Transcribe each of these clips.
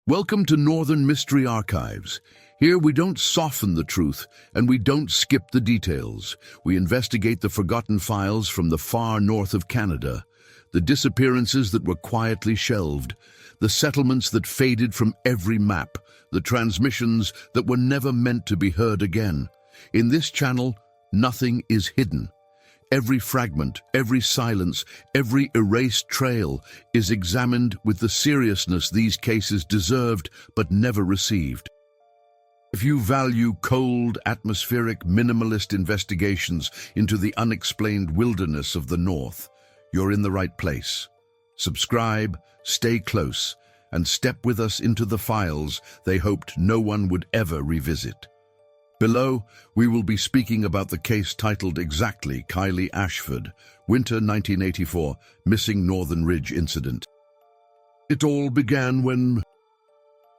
Welcome to Northern Mystery Archives. Here we don't soften the truth and we don't skip the details. We investigate the forgotten files from the far north of Canada, the disappearances that were quietly shelved, the settlements that faded from every map, the transmissions that were never meant to be heard again. In this channel, nothing is hidden. Every fragment, every silence, every erased trail is examined with the seriousness these cases deserved but never received. If you value cold, atmospheric, minimalist investigations into the unexplained wilderness of the North, you're in the right place. Subscribe, stay close, and step with us into the files they hoped no one would ever revisit. Below, we will be speaking about the case titled exactly Kylie Ashford Winter 1984 Missing Northern Ridge Incident. It all began when...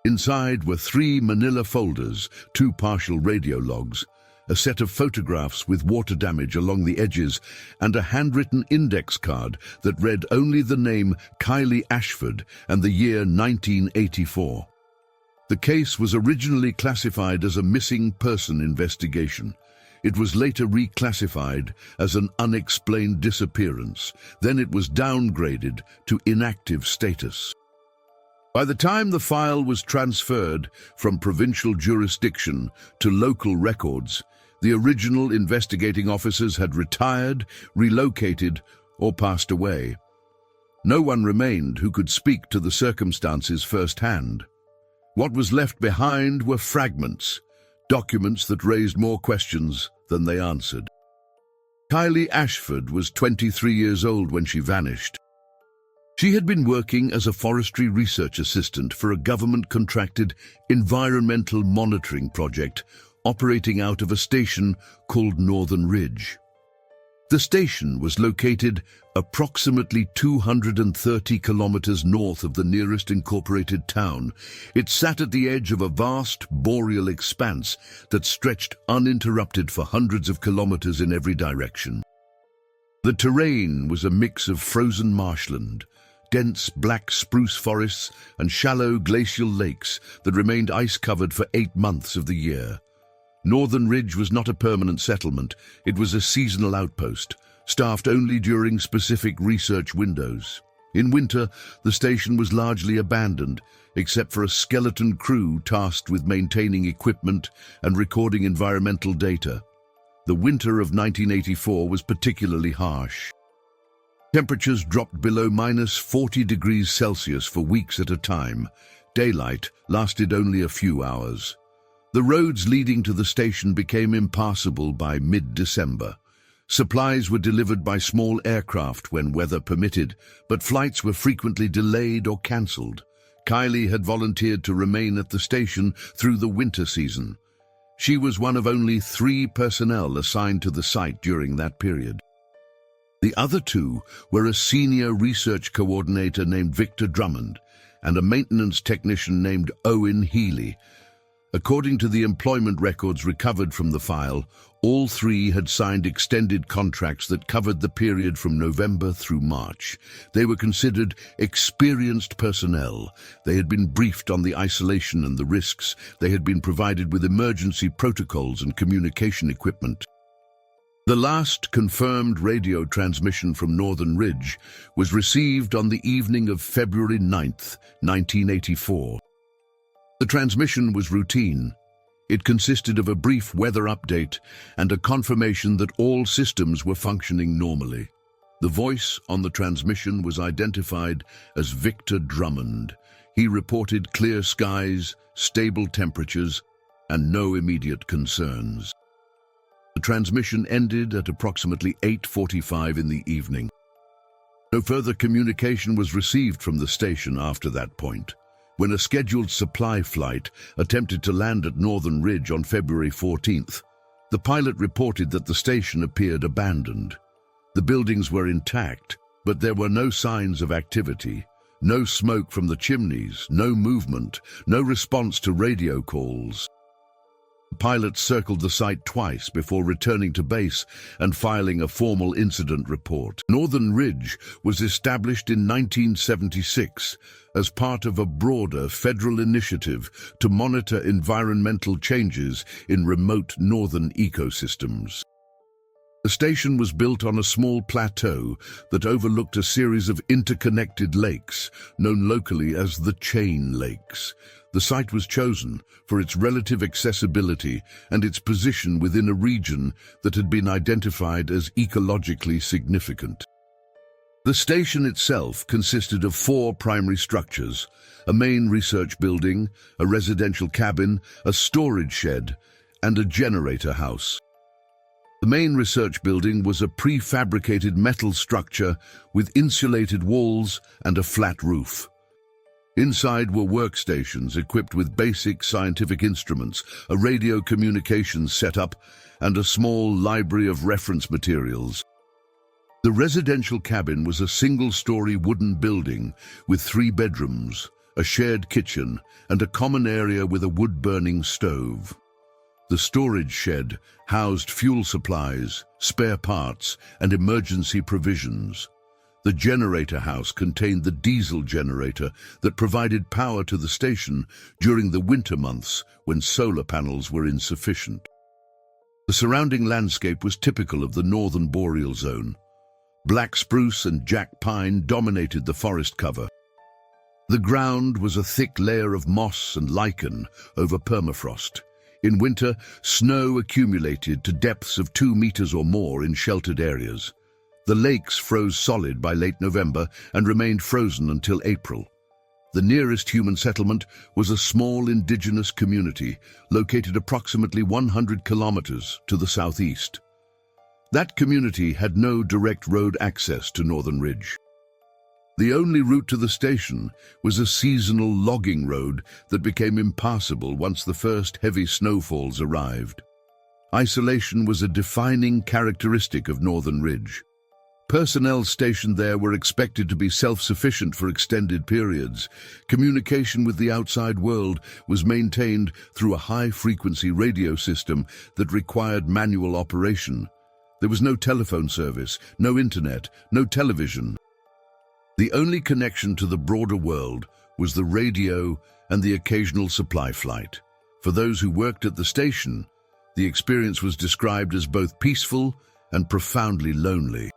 Inside were 3 manila folders, 2 partial radio logs, a set of photographs with water damage along the edges, and a handwritten index card that read only the name Kylie Ashford and the year 1984. The case was originally classified as a missing person investigation. It was later reclassified as an unexplained disappearance. Then it was downgraded to inactive status. By the time the file was transferred from provincial jurisdiction to local records, the original investigating officers had retired, relocated, or passed away. No one remained who could speak to the circumstances firsthand. What was left behind were fragments, documents that raised more questions than they answered. Kylie Ashford was 23 years old when she vanished. She had been working as a forestry research assistant for a government-contracted environmental monitoring project operating out of a station called Northern Ridge. The station was located approximately 230 kilometers north of the nearest incorporated town. It sat at the edge of a vast boreal expanse that stretched uninterrupted for hundreds of kilometers in every direction. The terrain was a mix of frozen marshland, dense black spruce forests, and shallow glacial lakes that remained ice-covered for 8 months of the year. Northern Ridge was not a permanent settlement. It was a seasonal outpost, staffed only during specific research windows. In winter, the station was largely abandoned, except for a skeleton crew tasked with maintaining equipment and recording environmental data. The winter of 1984 was particularly harsh. Temperatures dropped below -40 degrees Celsius for weeks at a time. Daylight lasted only a few hours. The roads leading to the station became impassable by mid-December. Supplies were delivered by small aircraft when weather permitted, but flights were frequently delayed or cancelled. Kylie had volunteered to remain at the station through the winter season. She was one of only 3 personnel assigned to the site during that period. The other 2 were a senior research coordinator named Victor Drummond and a maintenance technician named Owen Healy. According to the employment records recovered from the file, all 3 had signed extended contracts that covered the period from November through March. They were considered experienced personnel. They had been briefed on the isolation and the risks. They had been provided with emergency protocols and communication equipment. The last confirmed radio transmission from Northern Ridge was received on the evening of February 9th, 1984. The transmission was routine. It consisted of a brief weather update and a confirmation that all systems were functioning normally. The voice on the transmission was identified as Victor Drummond. He reported clear skies, stable temperatures, and no immediate concerns. The transmission ended at approximately 8:45 in the evening. No further communication was received from the station after that point. When a scheduled supply flight attempted to land at Northern Ridge on February 14th, the pilot reported that the station appeared abandoned. The buildings were intact, but there were no signs of activity, no smoke from the chimneys, no movement, no response to radio calls. The pilots circled the site twice before returning to base and filing a formal incident report. Northern Ridge was established in 1976 as part of a broader federal initiative to monitor environmental changes in remote northern ecosystems. The station was built on a small plateau that overlooked a series of interconnected lakes, known locally as the Chain Lakes. The site was chosen for its relative accessibility and its position within a region that had been identified as ecologically significant. The station itself consisted of 4 primary structures: a main research building, a residential cabin, a storage shed, and a generator house. The main research building was a prefabricated metal structure with insulated walls and a flat roof. Inside were workstations equipped with basic scientific instruments, a radio communications setup, and a small library of reference materials. The residential cabin was a single-story wooden building with 3 bedrooms, a shared kitchen, and a common area with a wood-burning stove. The storage shed housed fuel supplies, spare parts, and emergency provisions. The generator house contained the diesel generator that provided power to the station during the winter months when solar panels were insufficient. The surrounding landscape was typical of the northern boreal zone. Black spruce and jack pine dominated the forest cover. The ground was a thick layer of moss and lichen over permafrost. In winter, snow accumulated to depths of 2 meters or more in sheltered areas. The lakes froze solid by late November and remained frozen until April. The nearest human settlement was a small indigenous community located approximately 100 kilometers to the southeast. That community had no direct road access to Northern Ridge. The only route to the station was a seasonal logging road that became impassable once the first heavy snowfalls arrived. Isolation was a defining characteristic of Northern Ridge. Personnel stationed there were expected to be self-sufficient for extended periods. Communication with the outside world was maintained through a high-frequency radio system that required manual operation. There was no telephone service, no internet, no television. The only connection to the broader world was the radio and the occasional supply flight. For those who worked at the station, the experience was described as both peaceful and profoundly lonely.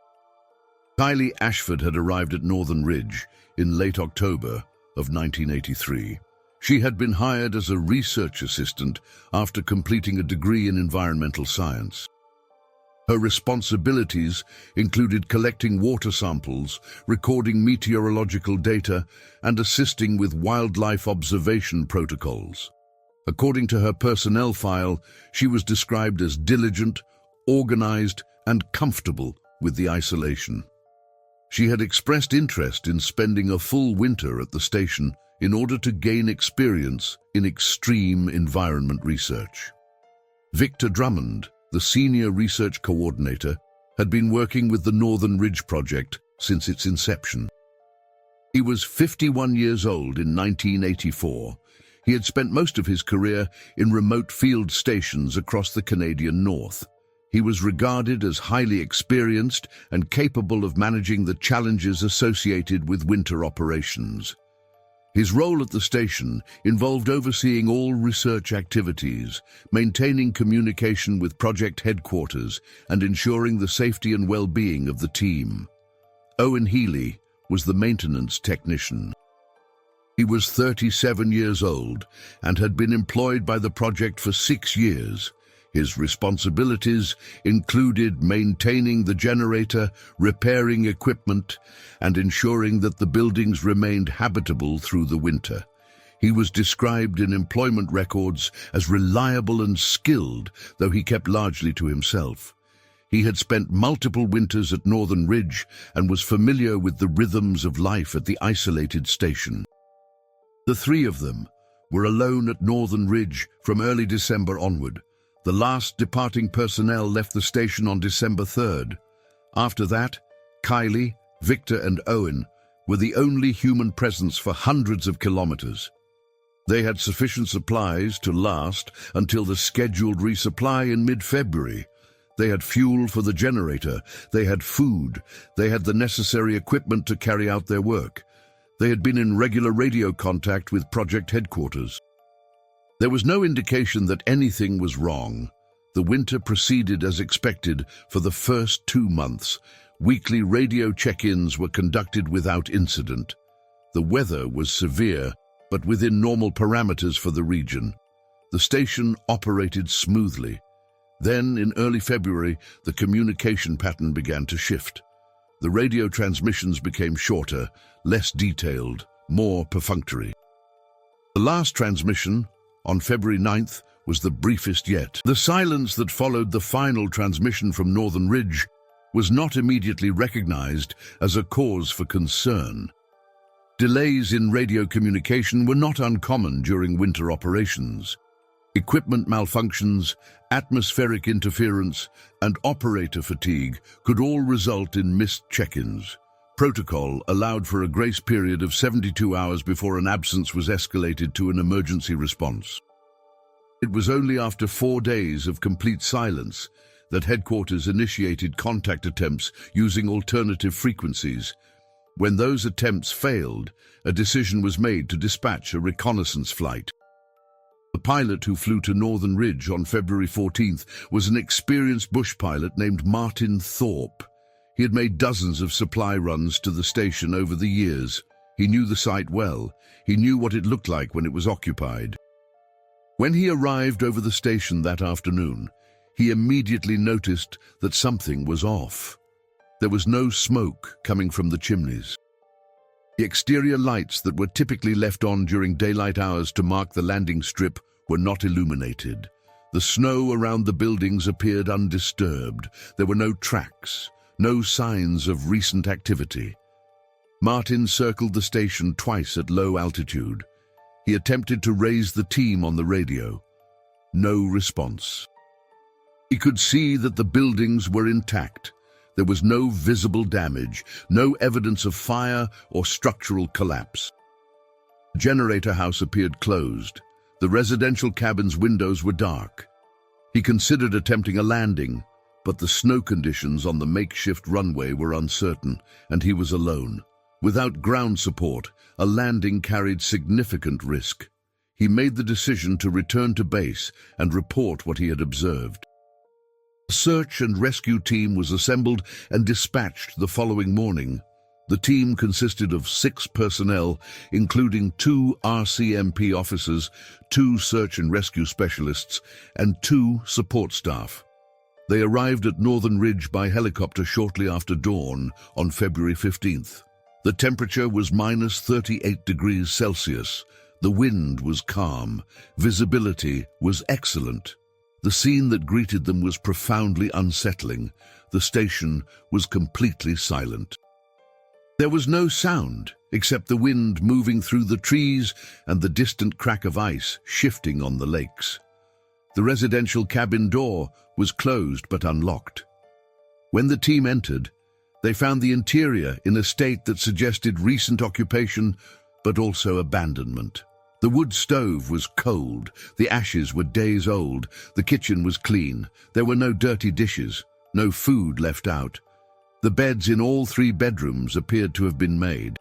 Kylie Ashford had arrived at Northern Ridge in late October of 1983. She had been hired as a research assistant after completing a degree in environmental science. Her responsibilities included collecting water samples, recording meteorological data, and assisting with wildlife observation protocols. According to her personnel file, she was described as diligent, organized, and comfortable with the isolation. She had expressed interest in spending a full winter at the station in order to gain experience in extreme environment research. Victor Drummond, the senior research coordinator, had been working with the Northern Ridge project since its inception. He was 51 years old in 1984. He had spent most of his career in remote field stations across the Canadian North. He was regarded as highly experienced and capable of managing the challenges associated with winter operations. His role at the station involved overseeing all research activities, maintaining communication with project headquarters, and ensuring the safety and well-being of the team. Owen Healy was the maintenance technician. He was 37 years old and had been employed by the project for 6 years. His responsibilities included maintaining the generator, repairing equipment, and ensuring that the buildings remained habitable through the winter. He was described in employment records as reliable and skilled, though he kept largely to himself. He had spent multiple winters at Northern Ridge and was familiar with the rhythms of life at the isolated station. The 3 of them were alone at Northern Ridge from early December onward. The last departing personnel left the station on December 3rd. After that, Kylie, Victor, and Owen were the only human presence for hundreds of kilometers. They had sufficient supplies to last until the scheduled resupply in mid-February. They had fuel for the generator, they had food, they had the necessary equipment to carry out their work. They had been in regular radio contact with project headquarters. There was no indication that anything was wrong. The winter proceeded as expected for the first 2 months. Weekly radio check-ins were conducted without incident. The weather was severe, but within normal parameters for the region. The station operated smoothly. Then, in early February, the communication pattern began to shift. The radio transmissions became shorter, less detailed, more perfunctory. The last transmission, on February 9th, was the briefest yet. The silence that followed the final transmission from Northern Ridge was not immediately recognized as a cause for concern. Delays in radio communication were not uncommon during winter operations. Equipment malfunctions, atmospheric interference, and operator fatigue could all result in missed check-ins. Protocol allowed for a grace period of 72 hours before an absence was escalated to an emergency response. It was only after 4 days of complete silence that headquarters initiated contact attempts using alternative frequencies. When those attempts failed, a decision was made to dispatch a reconnaissance flight. The pilot who flew to Northern Ridge on February 14th was an experienced bush pilot named Martin Thorpe. He had made dozens of supply runs to the station over the years. He knew the site well. He knew what it looked like when it was occupied. When he arrived over the station that afternoon, he immediately noticed that something was off. There was no smoke coming from the chimneys. The exterior lights that were typically left on during daylight hours to mark the landing strip were not illuminated. The snow around the buildings appeared undisturbed. There were no tracks, no signs of recent activity. Martin circled the station twice at low altitude. He attempted to raise the team on the radio. No response. He could see that the buildings were intact. There was no visible damage, no evidence of fire or structural collapse. The generator house appeared closed. The residential cabin's windows were dark. He considered attempting a landing, but the snow conditions on the makeshift runway were uncertain, and he was alone. Without ground support, a landing carried significant risk. He made the decision to return to base and report what he had observed. A search and rescue team was assembled and dispatched the following morning. The team consisted of 6 personnel, including 2 RCMP officers, 2 search and rescue specialists, and 2 support staff. They arrived at Northern Ridge by helicopter shortly after dawn on February 15th. The temperature was minus 38 degrees Celsius. The wind was calm. Visibility was excellent. The scene that greeted them was profoundly unsettling. The station was completely silent. There was no sound, except the wind moving through the trees and the distant crack of ice shifting on the lakes. The residential cabin door was closed but unlocked. When the team entered, they found the interior in a state that suggested recent occupation, but also abandonment. The wood stove was cold, the ashes were days old, the kitchen was clean, there were no dirty dishes, no food left out. The beds in all 3 bedrooms appeared to have been made.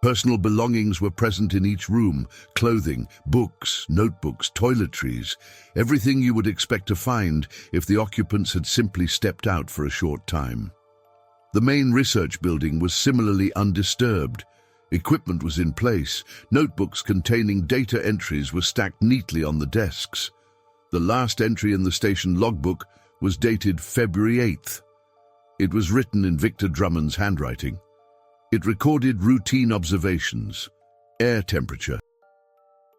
Personal belongings were present in each room: clothing, books, notebooks, toiletries, everything you would expect to find if the occupants had simply stepped out for a short time. The main research building was similarly undisturbed. Equipment was in place. Notebooks containing data entries were stacked neatly on the desks. The last entry in the station logbook was dated February 8th. It was written in Victor Drummond's handwriting. It recorded routine observations: air temperature,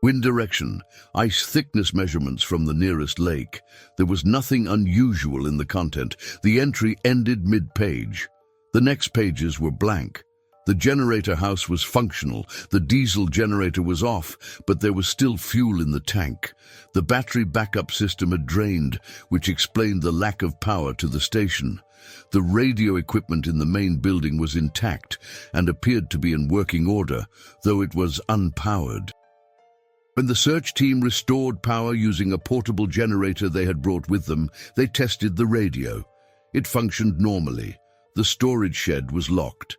wind direction, ice thickness measurements from the nearest lake. There was nothing unusual in the content. The entry ended mid-page. The next pages were blank. The generator house was functional. The diesel generator was off, but there was still fuel in the tank. The battery backup system had drained, which explained the lack of power to the station. The radio equipment in the main building was intact and appeared to be in working order, though it was unpowered. When the search team restored power using a portable generator they had brought with them, they tested the radio. It functioned normally. The storage shed was locked.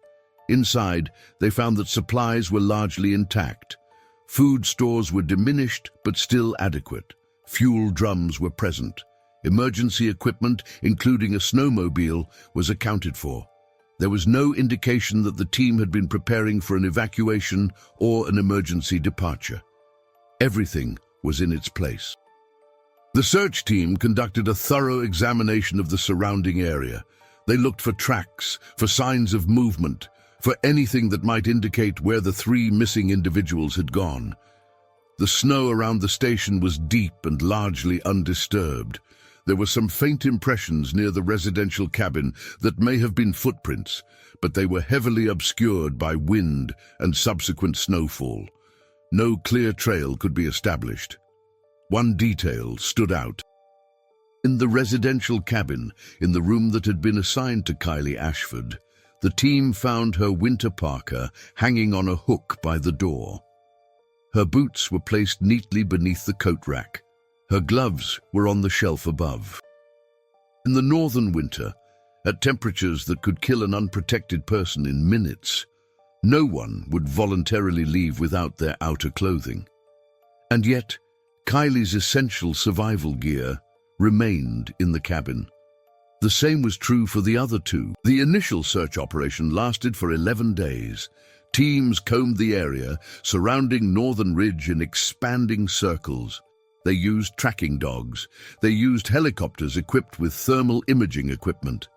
Inside, they found that supplies were largely intact. Food stores were diminished but still adequate. Fuel drums were present. Emergency equipment, including a snowmobile, was accounted for. There was no indication that the team had been preparing for an evacuation or an emergency departure. Everything was in its place. The search team conducted a thorough examination of the surrounding area. They looked for tracks, for signs of movement, for anything that might indicate where the 3 missing individuals had gone. The snow around the station was deep and largely undisturbed. There were some faint impressions near the residential cabin that may have been footprints, but they were heavily obscured by wind and subsequent snowfall. No clear trail could be established. One detail stood out. In the residential cabin, in the room that had been assigned to Kylie Ashford, the team found her winter parka hanging on a hook by the door. Her boots were placed neatly beneath the coat rack. Her gloves were on the shelf above. In the northern winter, at temperatures that could kill an unprotected person in minutes, no one would voluntarily leave without their outer clothing. And yet, Kylie's essential survival gear remained in the cabin. The same was true for the other 2. The initial search operation lasted for 11 days. Teams combed the area surrounding Northern Ridge in expanding circles. They used tracking dogs. They used helicopters equipped with thermal imaging equipment.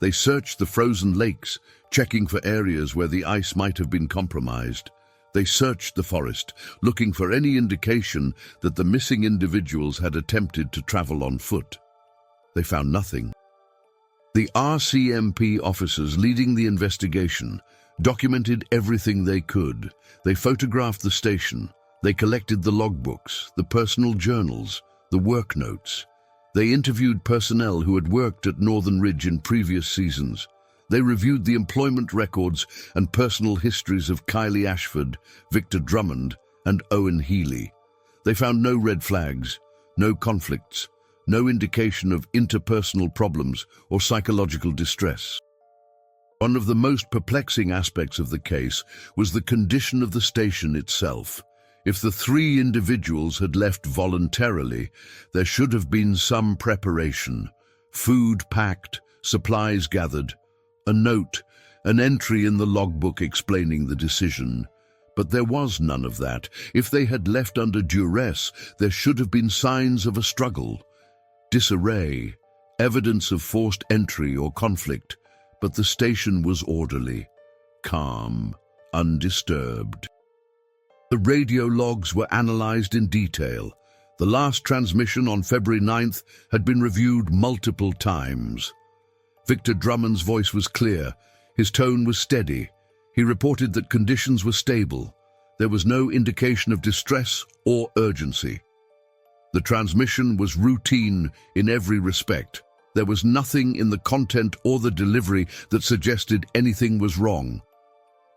They searched the frozen lakes, checking for areas where the ice might have been compromised. They searched the forest, looking for any indication that the missing individuals had attempted to travel on foot. They found nothing. The RCMP officers leading the investigation documented everything they could. They photographed the station. They collected the logbooks, the personal journals, the work notes. They interviewed personnel who had worked at Northern Ridge in previous seasons. They reviewed the employment records and personal histories of Kylie Ashford, Victor Drummond, and Owen Healy. They found no red flags, no conflicts, no indication of interpersonal problems or psychological distress. One of the most perplexing aspects of the case was the condition of the station itself. If the 3 individuals had left voluntarily, there should have been some preparation. Food packed, supplies gathered, a note, an entry in the logbook explaining the decision. But there was none of that. If they had left under duress, there should have been signs of a struggle, disarray, evidence of forced entry or conflict. But the station was orderly, calm, undisturbed. The radio logs were analyzed in detail. The last transmission on February 9th had been reviewed multiple times. Victor Drummond's voice was clear. His tone was steady. He reported that conditions were stable. There was no indication of distress or urgency. The transmission was routine in every respect. There was nothing in the content or the delivery that suggested anything was wrong.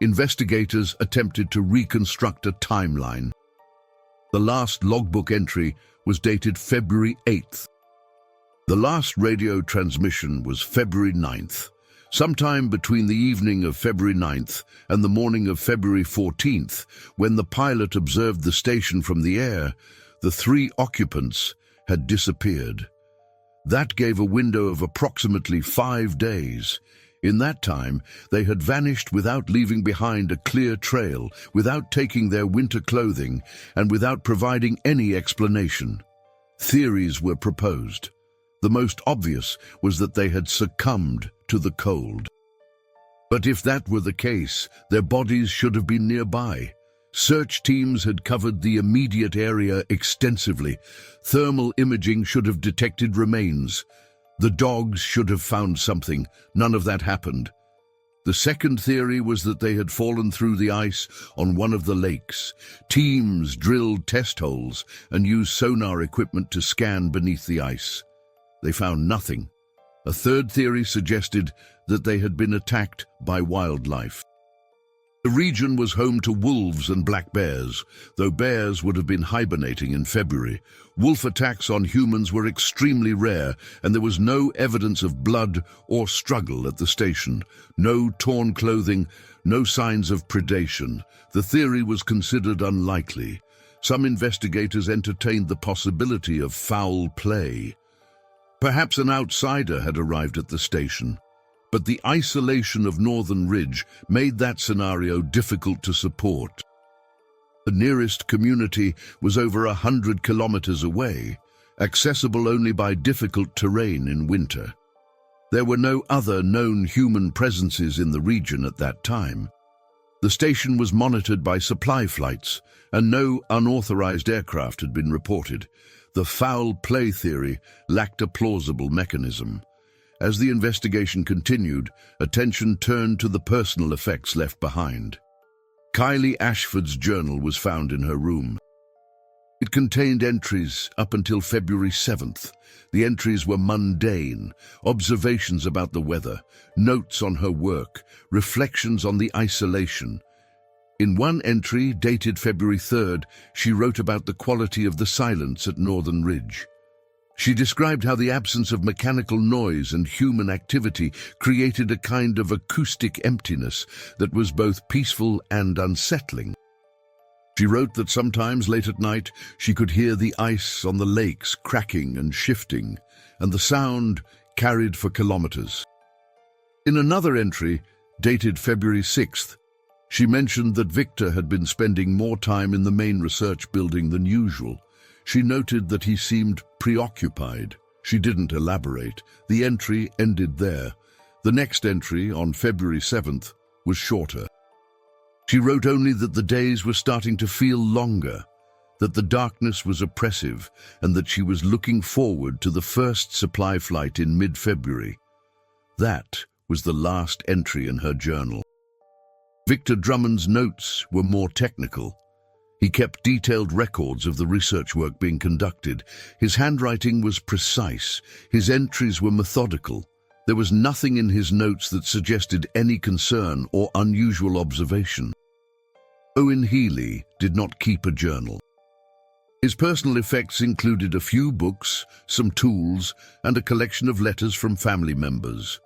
Investigators attempted to reconstruct a timeline. The last logbook entry was dated February 8th. The last radio transmission was February 9th. Sometime between the evening of February 9th and the morning of February 14th, when the pilot observed the station from the air, the 3 occupants had disappeared. That gave a window of approximately 5 days. In that time, they had vanished without leaving behind a clear trail, without taking their winter clothing, and without providing any explanation. Theories were proposed. The most obvious was that they had succumbed to the cold. But if that were the case, their bodies should have been nearby. Search teams had covered the immediate area extensively. Thermal imaging should have detected remains. The dogs should have found something. None of that happened. The second theory was that they had fallen through the ice on one of the lakes. Teams drilled test holes and used sonar equipment to scan beneath the ice. They found nothing. A third theory suggested that they had been attacked by wildlife. The region was home to wolves and black bears, though bears would have been hibernating in February. Wolf attacks on humans were extremely rare, and there was no evidence of blood or struggle at the station. No torn clothing, no signs of predation. The theory was considered unlikely. Some investigators entertained the possibility of foul play. Perhaps an outsider had arrived at the station. But the isolation of Northern Ridge made that scenario difficult to support. The nearest community was over 100 kilometers away, accessible only by difficult terrain in winter. There were no other known human presences in the region at that time. The station was monitored by supply flights, and no unauthorized aircraft had been reported. The foul play theory lacked a plausible mechanism. As the investigation continued, attention turned to the personal effects left behind. Kylie Ashford's journal was found in her room. It contained entries up until February 7th. The entries were mundane, observations about the weather, notes on her work, reflections on the isolation. In one entry, dated February 3rd, she wrote about the quality of the silence at Northern Ridge. She described how the absence of mechanical noise and human activity created a kind of acoustic emptiness that was both peaceful and unsettling. She wrote that sometimes late at night she could hear the ice on the lakes cracking and shifting, and the sound carried for kilometers. In another entry, dated February 6th, she mentioned that Victor had been spending more time in the main research building than usual. She noted that he seemed preoccupied. She didn't elaborate. The entry ended there. The next entry, on February 7th, was shorter. She wrote only that the days were starting to feel longer, that the darkness was oppressive, and that she was looking forward to the first supply flight in mid-February. That was the last entry in her journal. Victor Drummond's notes were more technical. He kept detailed records of the research work being conducted. His handwriting was precise. His entries were methodical. There was nothing in his notes that suggested any concern or unusual observation. Owen Healy did not keep a journal. His personal effects included a few books, some tools, and a collection of letters from family members.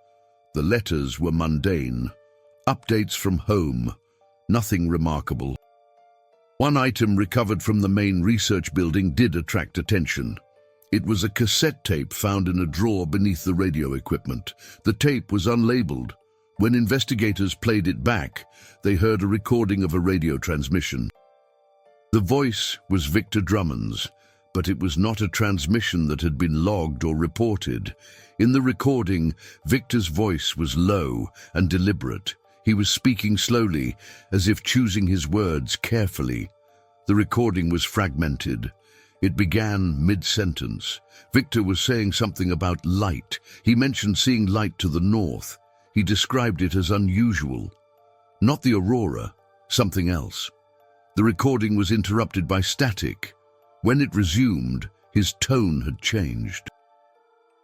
The letters were mundane. Updates from home. Nothing remarkable. One item recovered from the main research building did attract attention. It was a cassette tape found in a drawer beneath the radio equipment. The tape was unlabeled. When investigators played it back, they heard a recording of a radio transmission. The voice was Victor Drummond's, but it was not a transmission that had been logged or reported. In the recording, Victor's voice was low and deliberate. He was speaking slowly, as if choosing his words carefully. The recording was fragmented. It began mid-sentence. Victor was saying something about light. He mentioned seeing light to the north. He described it as unusual. Not the aurora, something else. The recording was interrupted by static. When it resumed, his tone had changed.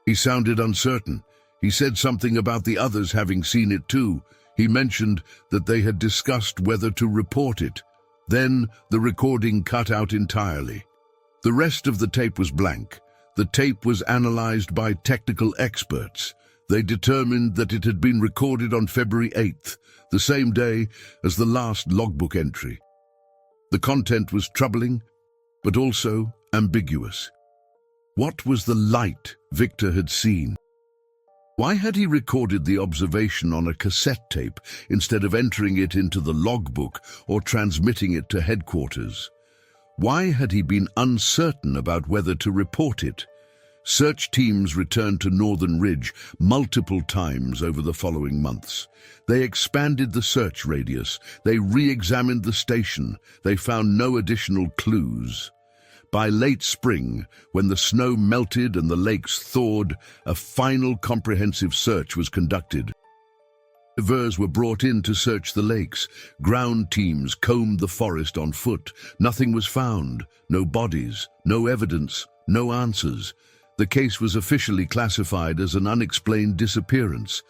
He sounded uncertain. He said something about the others having seen it too. He mentioned that they had discussed whether to report it. Then the recording cut out entirely. The rest of the tape was blank. The tape was analyzed by technical experts. They determined that it had been recorded on February 8th, the same day as the last logbook entry. The content was troubling, but also ambiguous. What was the light Victor had seen? Why had he recorded the observation on a cassette tape instead of entering it into the logbook or transmitting it to headquarters? Why had he been uncertain about whether to report it? Search teams returned to Northern Ridge multiple times over the following months. They expanded the search radius. They re-examined the station. They found no additional clues. By late spring, when the snow melted and the lakes thawed, a final comprehensive search was conducted. Divers were brought in to search the lakes. Ground teams combed the forest on foot. Nothing was found. No bodies, no evidence, no answers. The case was officially classified as an unexplained disappearance.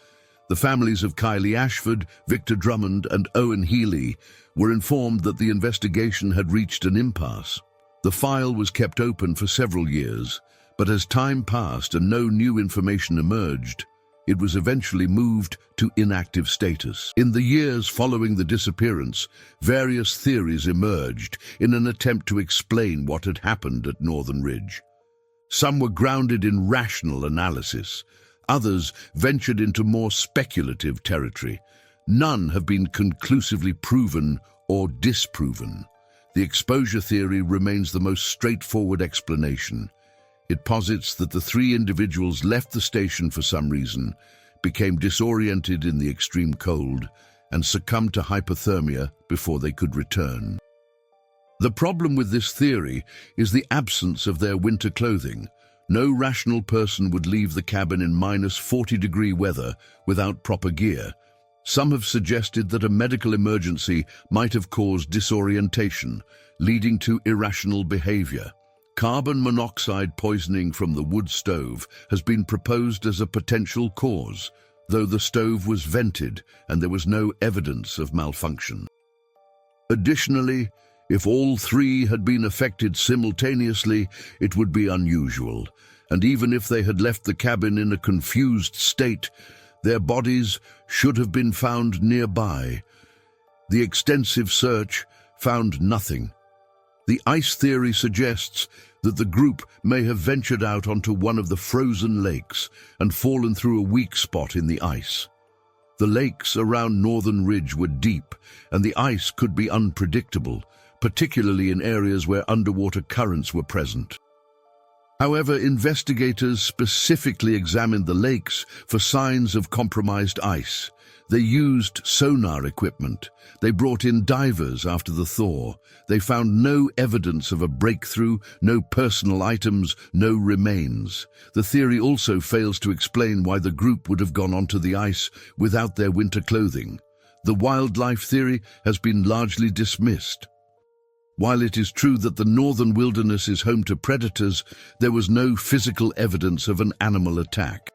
The families of Kylie Ashford, Victor Drummond, and Owen Healy were informed that the investigation had reached an impasse. The file was kept open for several years, but as time passed and no new information emerged, it was eventually moved to inactive status. In the years following the disappearance, various theories emerged in an attempt to explain what had happened at Northern Ridge. Some were grounded in rational analysis. Others ventured into more speculative territory. None have been conclusively proven or disproven. The exposure theory remains the most straightforward explanation. It posits that the three individuals left the station for some reason, became disoriented in the extreme cold, and succumbed to hypothermia before they could return. The problem with this theory is the absence of their winter clothing. No rational person would leave the cabin in -40-degree weather without proper gear. Some have suggested that a medical emergency might have caused disorientation, leading to irrational behavior. Carbon monoxide poisoning from the wood stove has been proposed as a potential cause, though the stove was vented and there was no evidence of malfunction. Additionally, if all three had been affected simultaneously, it would be unusual, and even if they had left the cabin in a confused state, their bodies should have been found nearby. The extensive search found nothing. The ice theory suggests that the group may have ventured out onto one of the frozen lakes and fallen through a weak spot in the ice. The lakes around Northern Ridge were deep, and the ice could be unpredictable, particularly in areas where underwater currents were present. However, investigators specifically examined the lakes for signs of compromised ice. They used sonar equipment. They brought in divers after the thaw. They found no evidence of a breakthrough, no personal items, no remains. The theory also fails to explain why the group would have gone onto the ice without their winter clothing. The wildlife theory has been largely dismissed. While it is true that the northern wilderness is home to predators, there was no physical evidence of an animal attack.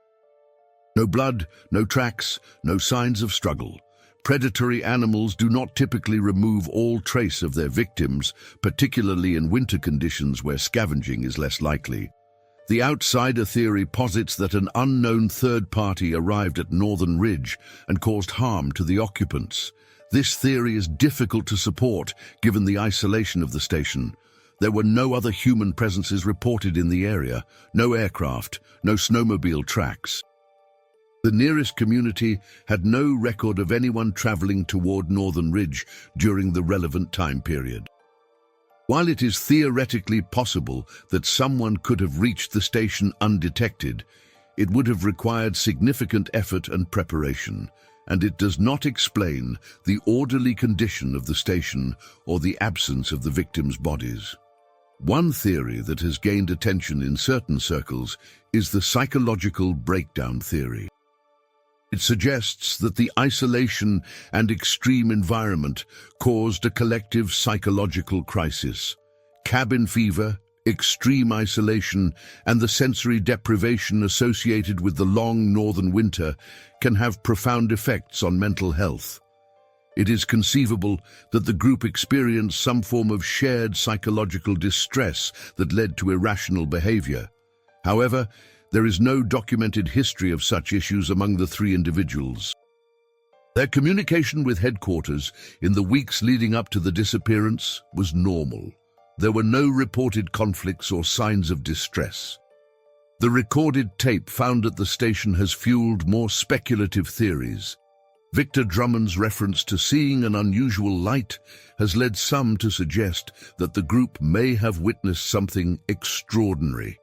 No blood, no tracks, no signs of struggle. Predatory animals do not typically remove all trace of their victims, particularly in winter conditions where scavenging is less likely. The outsider theory posits that an unknown third party arrived at Northern Ridge and caused harm to the occupants. This theory is difficult to support given the isolation of the station. There were no other human presences reported in the area, no aircraft, no snowmobile tracks. The nearest community had no record of anyone traveling toward Northern Ridge during the relevant time period. While it is theoretically possible that someone could have reached the station undetected, it would have required significant effort and preparation, and it does not explain the orderly condition of the station or the absence of the victims' bodies. One theory that has gained attention in certain circles is the psychological breakdown theory. It suggests that the isolation and extreme environment caused a collective psychological crisis. Cabin fever, extreme isolation, and the sensory deprivation associated with the long northern winter can have profound effects on mental health. It is conceivable that the group experienced some form of shared psychological distress that led to irrational behavior. However, there is no documented history of such issues among the three individuals. Their communication with headquarters in the weeks leading up to the disappearance was normal. There were no reported conflicts or signs of distress. The recorded tape found at the station has fueled more speculative theories. Victor Drummond's reference to seeing an unusual light has led some to suggest that the group may have witnessed something extraordinary,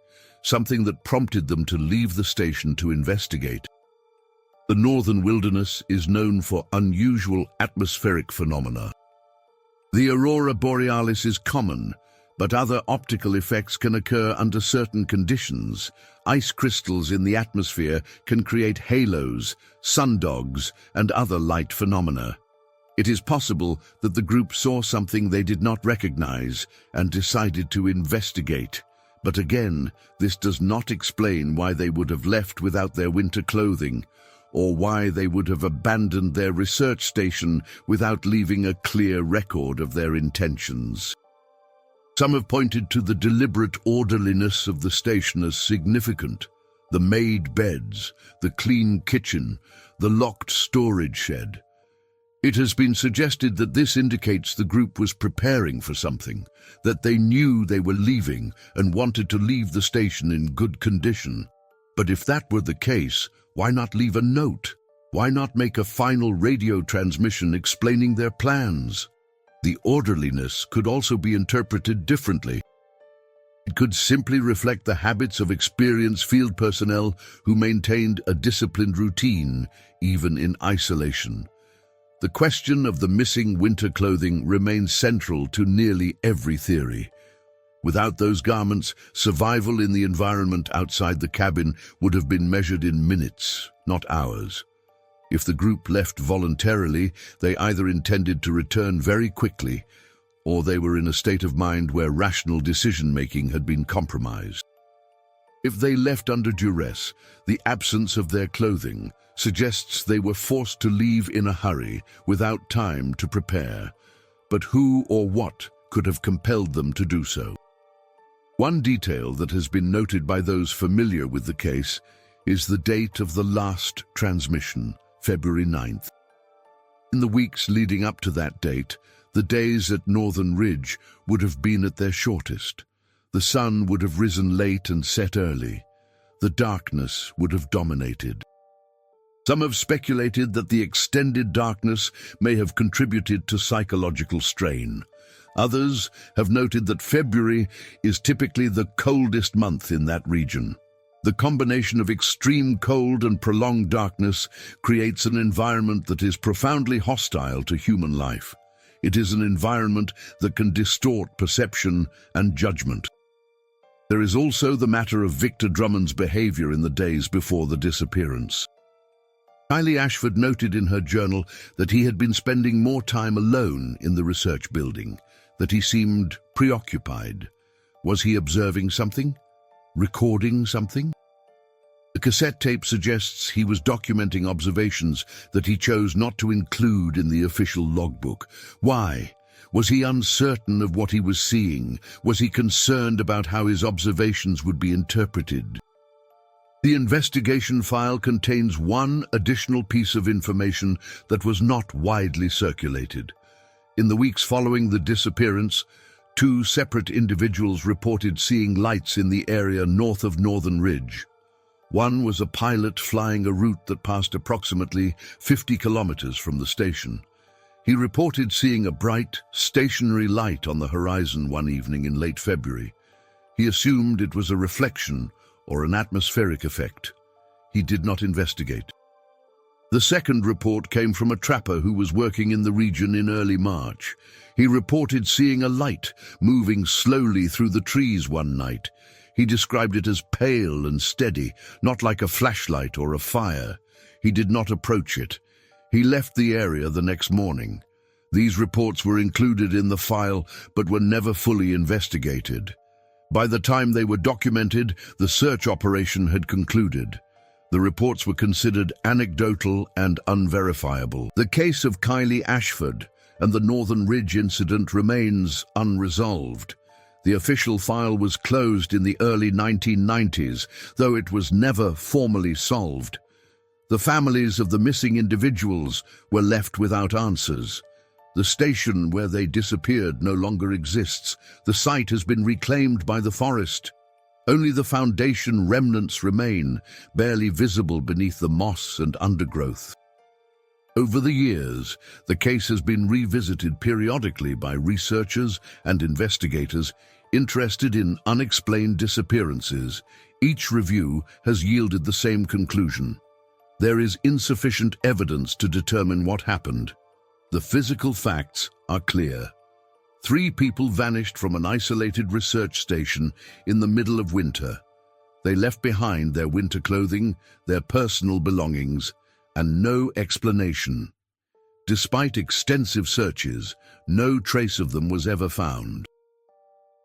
something that prompted them to leave the station to investigate. The northern wilderness is known for unusual atmospheric phenomena. The aurora borealis is common, but other optical effects can occur under certain conditions. Ice crystals in the atmosphere can create halos, sundogs, and other light phenomena. It is possible that the group saw something they did not recognize and decided to investigate. But again, this does not explain why they would have left without their winter clothing, or why they would have abandoned their research station without leaving a clear record of their intentions. Some have pointed to the deliberate orderliness of the station as significant. The made beds, the clean kitchen, the locked storage shed. It has been suggested that this indicates the group was preparing for something, that they knew they were leaving and wanted to leave the station in good condition. But if that were the case, why not leave a note? Why not make a final radio transmission explaining their plans? The orderliness could also be interpreted differently. It could simply reflect the habits of experienced field personnel who maintained a disciplined routine, even in isolation. The question of the missing winter clothing remains central to nearly every theory. Without those garments, survival in the environment outside the cabin would have been measured in minutes, not hours. If the group left voluntarily, they either intended to return very quickly, or they were in a state of mind where rational decision-making had been compromised. If they left under duress, the absence of their clothing suggests they were forced to leave in a hurry without time to prepare. But who or what could have compelled them to do so? One detail that has been noted by those familiar with the case is the date of the last transmission, February 9th. In the weeks leading up to that date, the days at Northern Ridge would have been at their shortest. The sun would have risen late and set early. The darkness would have dominated. Some have speculated that the extended darkness may have contributed to psychological strain. Others have noted that February is typically the coldest month in that region. The combination of extreme cold and prolonged darkness creates an environment that is profoundly hostile to human life. It is an environment that can distort perception and judgment. There is also the matter of Victor Drummond's behavior in the days before the disappearance. Kylie Ashford noted in her journal that he had been spending more time alone in the research building, that he seemed preoccupied. Was he observing something? Recording something? The cassette tape suggests he was documenting observations that he chose not to include in the official logbook. Why? Was he uncertain of what he was seeing? Was he concerned about how his observations would be interpreted? The investigation file contains one additional piece of information that was not widely circulated. In the weeks following the disappearance, 2 separate individuals reported seeing lights in the area north of Northern Ridge. One was a pilot flying a route that passed approximately 50 kilometers from the station. He reported seeing a bright, stationary light on the horizon one evening in late February. He assumed it was a reflection or an atmospheric effect. He did not investigate. The second report came from a trapper who was working in the region in early March. He reported seeing a light moving slowly through the trees one night. He described it as pale and steady, not like a flashlight or a fire. He did not approach it. He left the area the next morning. These reports were included in the file but were never fully investigated. By the time they were documented, the search operation had concluded. The reports were considered anecdotal and unverifiable. The case of Kylie Ashford and the Northern Ridge incident remains unresolved. The official file was closed in the early 1990s, though it was never formally solved. The families of the missing individuals were left without answers. The station where they disappeared no longer exists. The site has been reclaimed by the forest. Only the foundation remnants remain, barely visible beneath the moss and undergrowth. Over the years, the case has been revisited periodically by researchers and investigators interested in unexplained disappearances. Each review has yielded the same conclusion. There is insufficient evidence to determine what happened. The physical facts are clear. 3 people vanished from an isolated research station in the middle of winter. They left behind their winter clothing, their personal belongings, and no explanation. Despite extensive searches, no trace of them was ever found.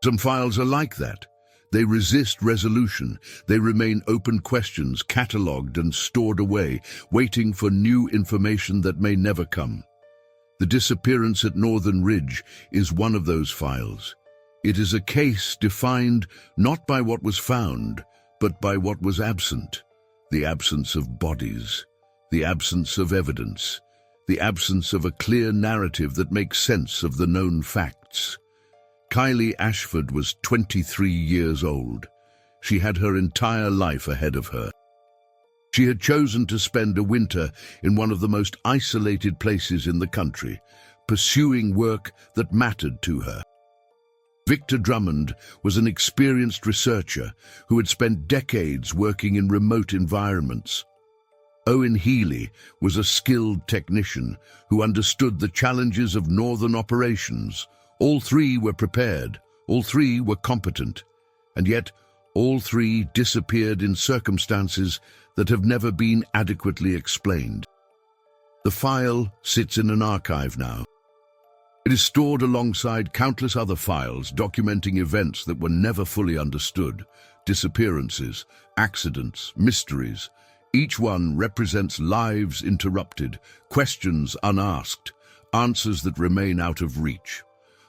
Some files are like that. They resist resolution. They remain open questions, catalogued and stored away, waiting for new information that may never come. The disappearance at Northern Ridge is one of those files. It is a case defined not by what was found, but by what was absent. The absence of bodies, the absence of evidence, the absence of a clear narrative that makes sense of the known facts. Kylie Ashford was 23 years old. She had her entire life ahead of her. She had chosen to spend a winter in one of the most isolated places in the country, pursuing work that mattered to her. Victor Drummond was an experienced researcher who had spent decades working in remote environments. Owen Healy was a skilled technician who understood the challenges of northern operations. All three were prepared, all three were competent, and yet all three disappeared in circumstances that have never been adequately explained. The file sits in an archive now. It is stored alongside countless other files documenting events that were never fully understood, disappearances, accidents, mysteries. Each one represents lives interrupted, questions unasked, answers that remain out of reach.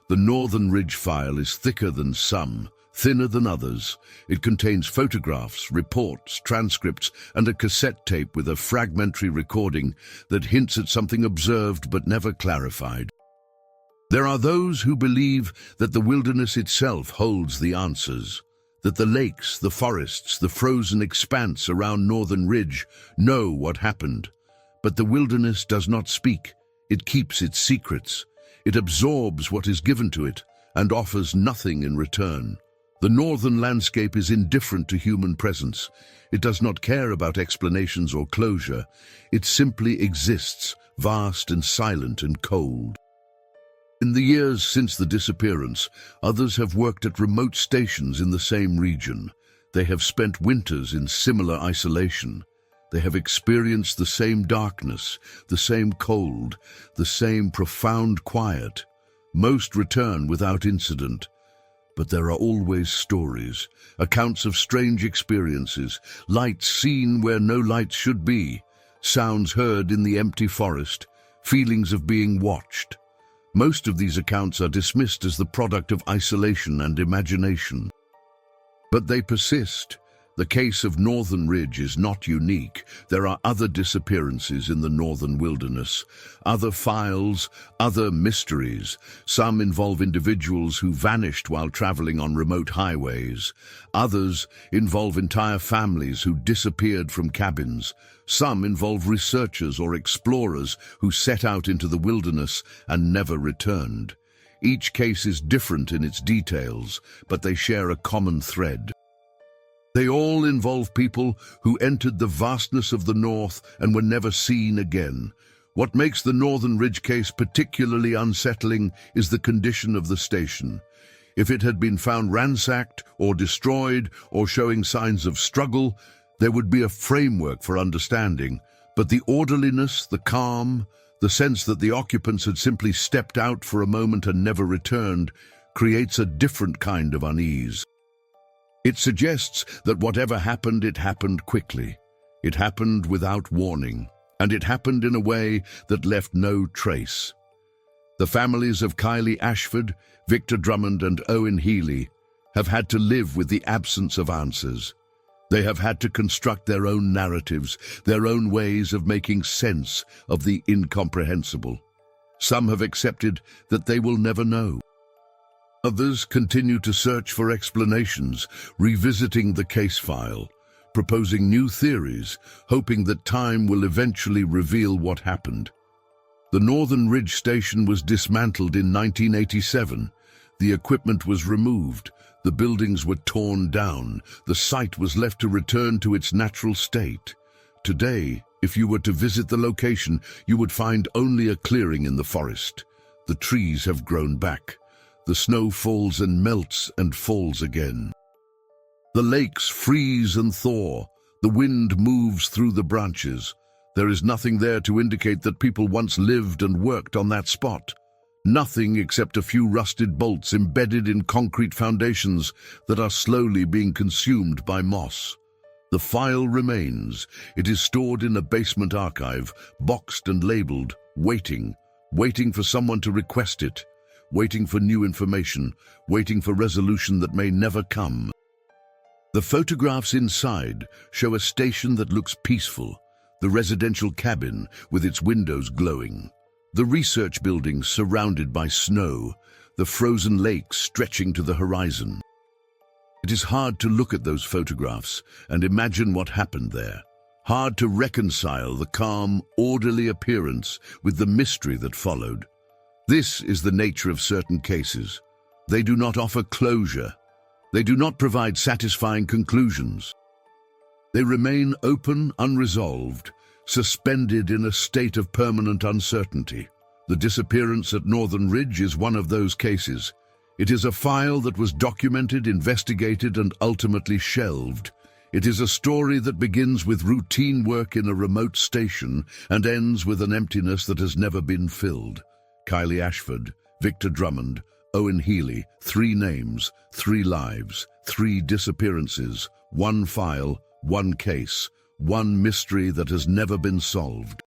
The Northern Ridge file is thicker than some, thinner than others. It contains photographs, reports, transcripts, and a cassette tape with a fragmentary recording that hints at something observed but never clarified. There are those who believe that the wilderness itself holds the answers, that the lakes, the forests, the frozen expanse around Northern Ridge know what happened. But the wilderness does not speak. It keeps its secrets. It absorbs what is given to it and offers nothing in return. The northern landscape is indifferent to human presence. It does not care about explanations or closure. It simply exists, vast and silent and cold. In the years since the disappearance, others have worked at remote stations in the same region. They have spent winters in similar isolation. They have experienced the same darkness, the same cold, the same profound quiet. Most return without incident. But there are always stories, accounts of strange experiences, lights seen where no lights should be, sounds heard in the empty forest, feelings of being watched. Most of these accounts are dismissed as the product of isolation and imagination. But they persist. The case of Northern Ridge is not unique. There are other disappearances in the northern wilderness, other files, other mysteries. Some involve individuals who vanished while traveling on remote highways. Others involve entire families who disappeared from cabins. Some involve researchers or explorers who set out into the wilderness and never returned. Each case is different in its details, but they share a common thread. They all involve people who entered the vastness of the North and were never seen again. What makes the Northern Ridge case particularly unsettling is the condition of the station. If it had been found ransacked or destroyed or showing signs of struggle, there would be a framework for understanding. But the orderliness, the calm, the sense that the occupants had simply stepped out for a moment and never returned, creates a different kind of unease. It suggests that whatever happened, it happened quickly. It happened without warning, and it happened in a way that left no trace. The families of Kylie Ashford, Victor Drummond, and Owen Healy have had to live with the absence of answers. They have had to construct their own narratives, their own ways of making sense of the incomprehensible. Some have accepted that they will never know. Others continue to search for explanations, revisiting the case file, proposing new theories, hoping that time will eventually reveal what happened. The Northern Ridge station was dismantled in 1987. The equipment was removed, the buildings were torn down, the site was left to return to its natural state. Today, if you were to visit the location, you would find only a clearing in the forest. The trees have grown back. The snow falls and melts and falls again. The lakes freeze and thaw. The wind moves through the branches. There is nothing there to indicate that people once lived and worked on that spot. Nothing except a few rusted bolts embedded in concrete foundations that are slowly being consumed by moss. The file remains. It is stored in a basement archive, boxed and labeled, waiting for someone to request it, waiting for new information, waiting for resolution that may never come. The photographs inside show a station that looks peaceful, the residential cabin with its windows glowing, the research buildings surrounded by snow, the frozen lakes stretching to the horizon. It is hard to look at those photographs and imagine what happened there. Hard to reconcile the calm, orderly appearance with the mystery that followed. This is the nature of certain cases. They do not offer closure. They do not provide satisfying conclusions. They remain open, unresolved, suspended in a state of permanent uncertainty. The disappearance at Northern Ridge is one of those cases. It is a file that was documented, investigated, and ultimately shelved. It is a story that begins with routine work in a remote station and ends with an emptiness that has never been filled. Kylie Ashford, Victor Drummond, Owen Healy, 3 names, 3 lives, 3 disappearances, 1 file, 1 case, 1 mystery that has never been solved.